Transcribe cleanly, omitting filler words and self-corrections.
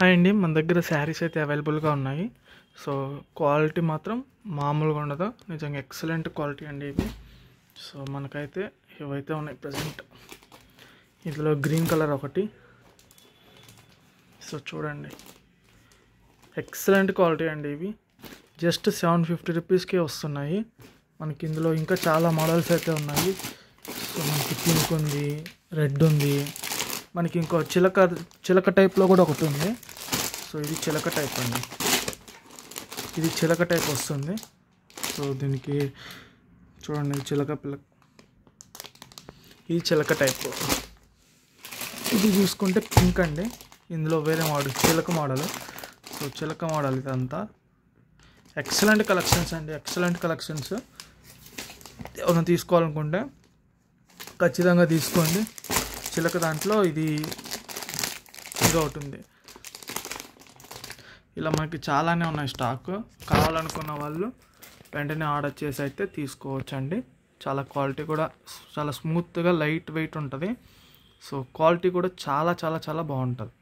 Hi అండి, మన దగ్గర శారీస్ అయితే అవైలబుల్గా ఉన్నాయి. సో క్వాలిటీ మాత్రం మామూలుగా ఉండదు, నిజంగా ఎక్సలెంట్ క్వాలిటీ అండి ఇవి. సో మనకైతే ఇవైతే ఉన్నాయి ప్రజెంట్. ఇందులో గ్రీన్ కలర్ ఒకటి. సో చూడండి, ఎక్సలెంట్ క్వాలిటీ అండి ఇవి. జస్ట్ 750 రూపీస్కే వస్తున్నాయి మనకి. ఇందులో ఇంకా చాలా మోడల్స్ అయితే ఉన్నాయి. సో మనకి పింక్ ఉంది, రెడ్ ఉంది, మనకి ఇంకో చిలక టైప్లో కూడా ఒకటి ఉంది. సో ఇది చిలక టైప్ అండి, ఇది చిలక టైప్ వస్తుంది. సో దీనికి చూడండి, చిలక పిల్ల, ఇది చిలక టైప్. ఇది చూసుకుంటే పింక్ అండి, ఇందులో వేరే మోడల్ చిలక మోడల్. సో చిలక మోడల్ ఇదంతా. ఎక్సలెంట్ కలెక్షన్స్ అండి, ఎక్సలెంట్ కలెక్షన్స్. ఎవరైనా తీసుకోవాలనుకుంటే ఖచ్చితంగా తీసుకోండి. చిలక దాంట్లో ఇది ఒకటి ఉంది. ఇలా మనకి చాలానే ఉన్నాయి స్టాక్. కావాలనుకున్న వాళ్ళు వెంటనే ఆర్డర్ చేసి అయితే తీసుకోవచ్చండి. చాలా క్వాలిటీ కూడా చాలా స్మూత్గా లైట్ వెయిట్ ఉంటుంది. సో క్వాలిటీ కూడా చాలా చాలా చాలా బాగుంటుంది.